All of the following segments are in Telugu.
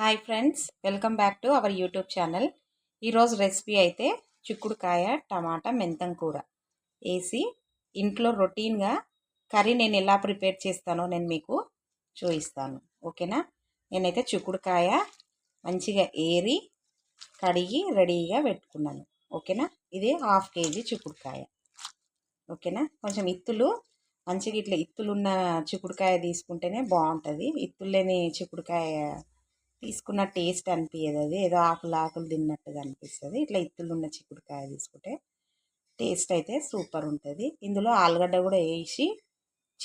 Hi friends, welcome back to our YouTube channel. ఈరోజు రెసిపీ అయితే చిక్కుడుకాయ టమాటా మెంతం కూర వేసి ఇంట్లో రొటీన్గా కర్రీ నేను ఎలా ప్రిపేర్ చేస్తానో నేను మీకు చూపిస్తాను. ఓకేనా? నేనైతే చిక్కుడుకాయ మంచిగా ఏరి కడిగి రెడీగా పెట్టుకున్నాను. ఓకేనా? ఇది 1/2 kg చిక్కుడుకాయ. ఓకేనా? కొంచెం ఇత్తులు మంచిగా ఇట్లా ఇత్తులున్న చిక్కుడుకాయ తీసుకుంటేనే బాగుంటుంది. ఇత్తులు లేని చిక్కుడుకాయ తీసుకున్న టేస్ట్ అనిపించదు. అది ఏదో ఆకులు తిన్నట్టుగా అనిపిస్తుంది. ఇట్లా ఇత్తులు ఉన్న చిక్కుడుకాయ తీసుకుంటే టేస్ట్ అయితే సూపర్ ఉంటుంది. ఇందులో ఆలుగడ్డ కూడా వేసి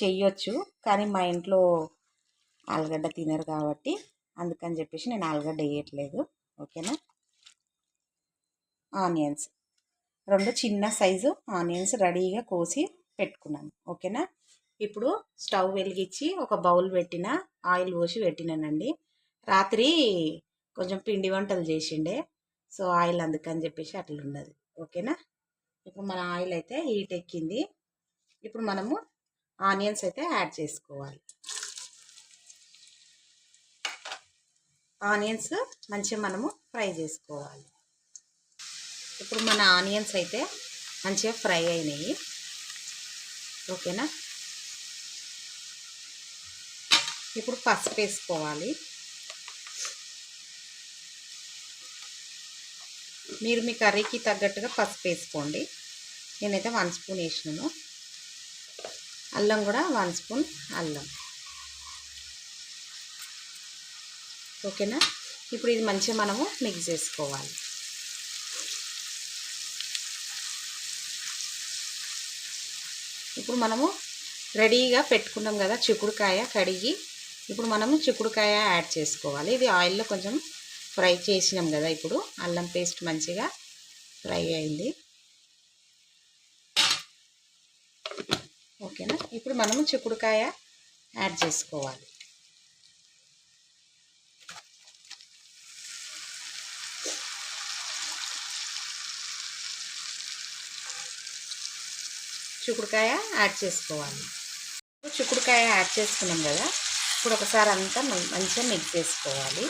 చెయ్యొచ్చు, కానీ మా ఇంట్లో ఆలుగడ్డ తినరు కాబట్టి అందుకని చెప్పేసి నేను ఆలుగడ్డ వేయట్లేదు. ఓకేనా? ఆనియన్స్ 2 చిన్న సైజు ఆనియన్స్ రెడీగా కోసి పెట్టుకున్నాను. ఓకేనా? ఇప్పుడు స్టవ్ వెలిగించి ఒక బౌల్ పెట్టిన, ఆయిల్ పోసి పెట్టినానండి. రాత్రి కొంచెం పిండి వంటలు చేసిండే, సో ఆయిల్ అందుకని చెప్పేసి అట్లా ఉన్నది. ఓకేనా? ఇప్పుడు మన ఆయిల్ అయితే హీట్ ఎక్కింది. ఇప్పుడు మనము ఆనియన్స్ అయితే యాడ్ చేసుకోవాలి. ఆనియన్స్ మంచిగా మనము ఫ్రై చేసుకోవాలి. ఇప్పుడు మన ఆనియన్స్ అయితే మంచిగా ఫ్రై అయినాయి. ఓకేనా? ఇప్పుడు పసుపు వేసుకోవాలి. మీరు మీ కర్రీకి తగ్గట్టుగా పసుపు వేసుకోండి. నేనైతే 1 స్పూన్ వేసినాను. అల్లం కూడా 1 స్పూన్ అల్లం. ఓకేనా? ఇప్పుడు ఇది మంచిగా మనము మిక్స్ చేసుకోవాలి. ఇప్పుడు మనము రెడీగా పెట్టుకున్నాం కదా చిక్కుడుకాయ కడిగి, ఇప్పుడు మనము చిక్కుడుకాయ యాడ్ చేసుకోవాలి. ఇది ఆయిల్లో కొంచెం ఫ్రై చేసినాం కదా. ఇప్పుడు అల్లం పేస్ట్ మంచిగా ఫ్రై అయింది. ఓకేనా? ఇప్పుడు మనము చిక్కుడుకాయ యాడ్ చేసుకోవాలి. చిక్కుడుకాయ యాడ్ చేసుకోవాలి. చిక్కుడుకాయ యాడ్ చేసుకున్నాం కదా. ఇప్పుడు ఒకసారి అంతా మంచిగా మిక్స్ చేసుకోవాలి.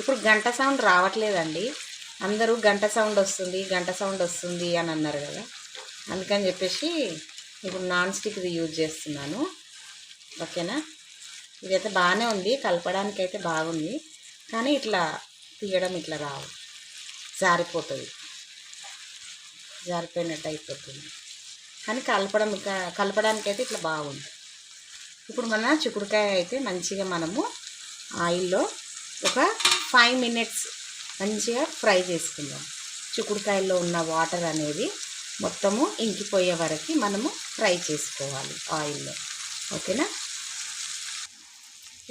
ఇప్పుడు గంట సౌండ్ రావట్లేదండి. అందరూ గంట సౌండ్ వస్తుంది అని అన్నారు కదా. అందుకని చెప్పేసి ఇప్పుడు నాన్ స్టిక్ది యూజ్ చేస్తున్నాను. ఓకేనా? ఇదైతే బాగానే ఉంది, కలపడానికి అయితే బాగుంది, కానీ ఇట్లా తీయడం ఇట్లా రావు, జారిపోయినట్టు అయిపోతుంది. కానీ కలపడానికి అయితే ఇట్లా బాగుంది. ఇప్పుడు మన చిక్కుడుకాయ అయితే మంచిగా మనము ఆయిల్లో ఒక 5 మినిట్స్ మంచిగా ఫ్రై చేసుకుందాం. చిక్కుడుకాయల్లో ఉన్న వాటర్ అనేది మొత్తము ఇంకిపోయే వరకు మనము ఫ్రై చేసుకోవాలి ఆయిల్లో. ఓకేనా?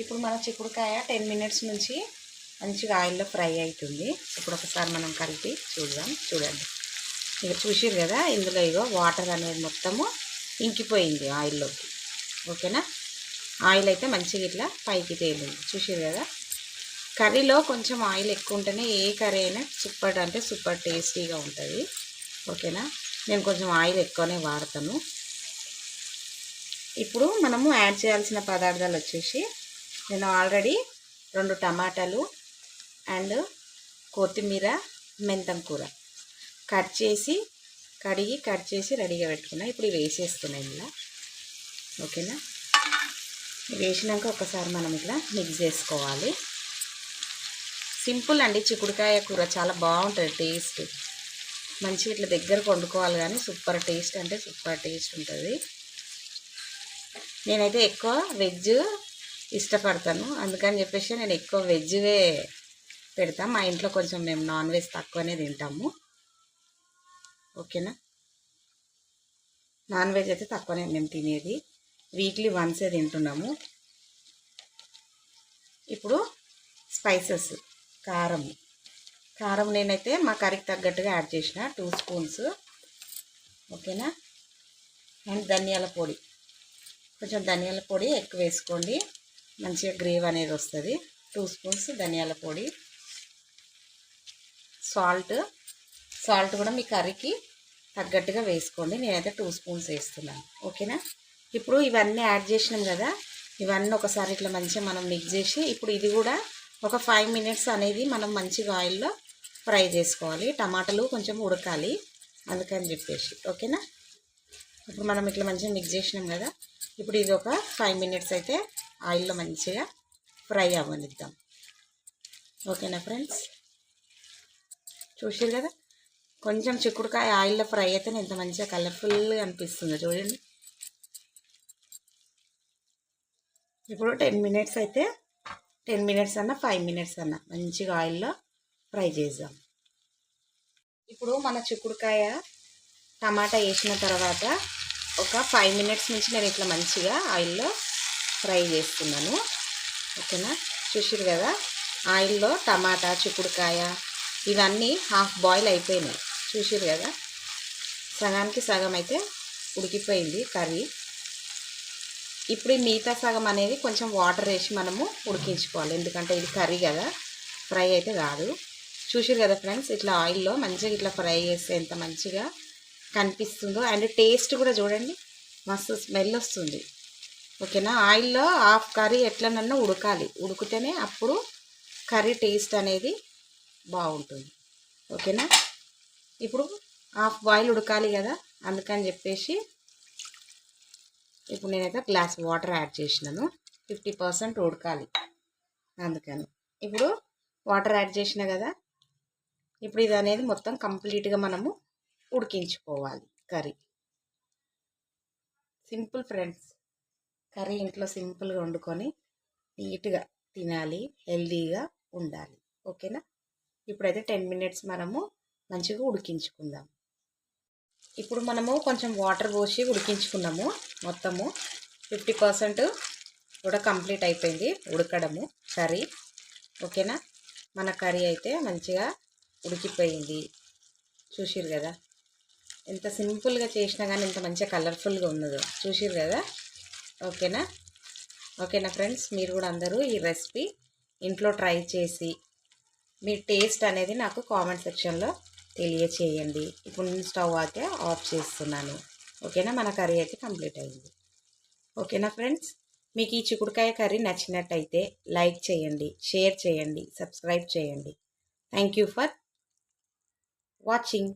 ఇప్పుడు మన చిక్కుడుకాయ 10 మినిట్స్ నుంచి మంచిగా ఆయిల్లో ఫ్రై అవుతుంది. ఇప్పుడు ఒకసారి మనం కలిపి చూడండి. ఇక చూసిరు కదా, ఇందులో ఇగో వాటర్ అనేది మొత్తము ఇంకిపోయింది ఆయిల్లోకి. ఓకేనా? ఆయిల్ అయితే మంచిగా ఇట్లా పైకి తేలింది. చూసిరు కదా. కర్రీలో కొంచెం ఆయిల్ ఎక్కువ ఉంటేనే ఏ కర్రీ అయినా సూపర్ టేస్టీగా ఉంటుంది. ఓకేనా? నేను కొంచెం ఆయిల్ ఎక్కువనే వాడతాను. ఇప్పుడు మనము యాడ్ చేయాల్సిన పదార్థాలు వచ్చేసి, నేను ఆల్రెడీ 2 టమాటాలు అండ్ కొత్తిమీర, మెంతం కూర కడిగి కట్ చేసి రెడీగా పెట్టుకున్నా. ఇప్పుడు ఇవి వేసేస్తున్నాయి ఇలా. ఓకేనా? వేసినాక ఒకసారి మనం ఇట్లా మిక్స్ చేసుకోవాలి. సింపుల్ అండి, చిక్కుడుకాయ కూర చాలా బాగుంటుంది. టేస్ట్ మంచిగా ఇట్లా దగ్గరకు వండుకోవాలి, కానీ సూపర్ టేస్ట్ అంటే సూపర్ టేస్ట్ ఉంటుంది. నేనైతే ఎక్కువ వెజ్ ఇష్టపడతాను, అందుకని చెప్పేసి నేను ఎక్కువ వెజ్వే పెడతాను. మా ఇంట్లో కొంచెం మేము నాన్ వెజ్ తక్కువనే తింటాము. ఓకేనా? నాన్ వెజ్ అయితే తక్కువనే మేము తినేది, వీక్లీ వన్సే తింటున్నాము. ఇప్పుడు స్పైసెస్, కారం నేనైతే మా కర్రీకి తగ్గట్టుగా యాడ్ చేసిన 2 స్పూన్స్. ఓకేనా? అండ్ ధనియాల పొడి, కొంచెం ధనియాల పొడి ఎక్కువ వేసుకోండి, మంచిగా గ్రేవీ అనేది వస్తుంది. 2 స్పూన్స్ ధనియాల పొడి. సాల్ట్ కూడా మీ కర్రీకి తగ్గట్టుగా వేసుకోండి. నేనైతే 2 స్పూన్స్ వేస్తున్నాను. ఓకేనా. ఇప్పుడు ఇవన్నీ యాడ్ చేసినాం కదా, ఇవన్నీ ఒకసారి ఇట్లా మంచిగా మనం మిక్స్ చేసి ఇప్పుడు ఇది కూడా ఒక 5 మినిట్స్ అనేది మనం మంచిగా ఆయిల్లో ఫ్రై చేసుకోవాలి. టమాటాలు కొంచెం ఉడకాలి అందుకని చెప్పేసి. ఓకేనా. ఇప్పుడు మనం ఇట్లా మంచిగా మిక్స్ చేసినాం కదా, ఇప్పుడు ఇది ఒక 5 మినిట్స్ అయితే ఆయిల్లో మంచిగా ఫ్రై అవ్వనిద్దాం. ఓకేనా ఫ్రెండ్స్, చూసారు కదా కొంచెం చిక్కుడుకాయ ఆయిల్లో ఫ్రై అయితే ఎంత మంచిగా కలర్ఫుల్గా అనిపిస్తుందో చూడండి. ఇప్పుడు 10 మినిట్స్ అయితే 10 మినిట్స్ అన్నా 5 మినిట్స్ అన్నా మంచిగా ఆయిల్లో ఫ్రై చేద్దాం. ఇప్పుడు మన చిక్కుడుకాయ టమాటా వేసిన తర్వాత ఒక 5 మినిట్స్ నుంచి నేను ఇట్లా మంచిగా ఆయిల్లో ఫ్రై చేస్తున్నాను. ఓకేనా. చూసారు కదా ఆయిల్లో టమాటా చిక్కుడుకాయ ఇవన్నీ హాఫ్ బాయిల్ అయిపోయినాయి. చూసారు కదా సగానికి సగం అయితే ఉడికిపోయింది కర్రీ. ఇప్పుడు ఈ మిగతా సగం అనేది కొంచెం వాటర్ వేసి మనము ఉడికించుకోవాలి, ఎందుకంటే ఇది కర్రీ కదా, ఫ్రై అయితే కాదు. చూసారు కదా ఫ్రెండ్స్, ఇట్లా ఆయిల్లో మంచిగా ఇట్లా ఫ్రై చేస్తే ఎంత మంచిగా కనిపిస్తుందో, అండ్ టేస్ట్ కూడా చూడండి మస్తు స్మెల్ వస్తుంది. ఓకేనా. ఆయిల్లో హాఫ్ కర్రీ ఎట్లనన్నా ఉడకాలి, ఉడికితేనే అప్పుడు కర్రీ టేస్ట్ అనేది బాగుంటుంది. ఓకేనా. ఇప్పుడు హాఫ్ బాయిల్ ఉడకాలి కదా, అందుకని చెప్పేసి ఇప్పుడు నేనైతే గ్లాస్ వాటర్ యాడ్ చేసినాను. 50% ఉడకాలి అందుకని. ఇప్పుడు వాటర్ యాడ్ చేసిన కదా, ఇప్పుడు ఇది అనేది మొత్తం కంప్లీట్గా మనము ఉడికించుకోవాలి కర్రీ. సింపుల్ ఫ్రెండ్స్, కర్రీ ఇంట్లో సింపుల్గా వండుకొని నీట్గా తినాలి, హెల్దీగా ఉండాలి. ఓకేనా. ఇప్పుడైతే 10 మినిట్స్ మనము మంచిగా ఉడికించుకుందాం. ఇప్పుడు మనము కొంచెం వాటర్ పోసి ఉడికించుకున్నాము. మొత్తము 50% కూడా కంప్లీట్ అయిపోయింది ఉడకడము కర్రీ. ఓకేనా. మన కర్రీ అయితే మంచిగా ఉడికిపోయింది. చూసిరు కదా ఎంత సింపుల్గా చేసినా కానీ ఎంత మంచిగా కలర్ఫుల్గా ఉన్నదో. చూసిరు కదా. ఓకేనా. ఓకేనా ఫ్రెండ్స్, మీరు కూడా అందరూ ఈ రెసిపీ ఇంట్లో ట్రై చేసి మీ టేస్ట్ అనేది నాకు కామెంట్ సెక్షన్లో తెలియచేయండి. ఇప్పుడు నేను స్టవ్ అయితే ఆఫ్ చేస్తున్నాను. ఓకేనా. మన కర్రీ అయితే కంప్లీట్ అయింది. ఓకేనా ఫ్రెండ్స్, మీకు ఈ చిక్కుడుకాయ కర్రీ నచ్చినట్టయితే లైక్ చేయండి, షేర్ చేయండి, సబ్స్క్రైబ్ చేయండి. Thank you for watching.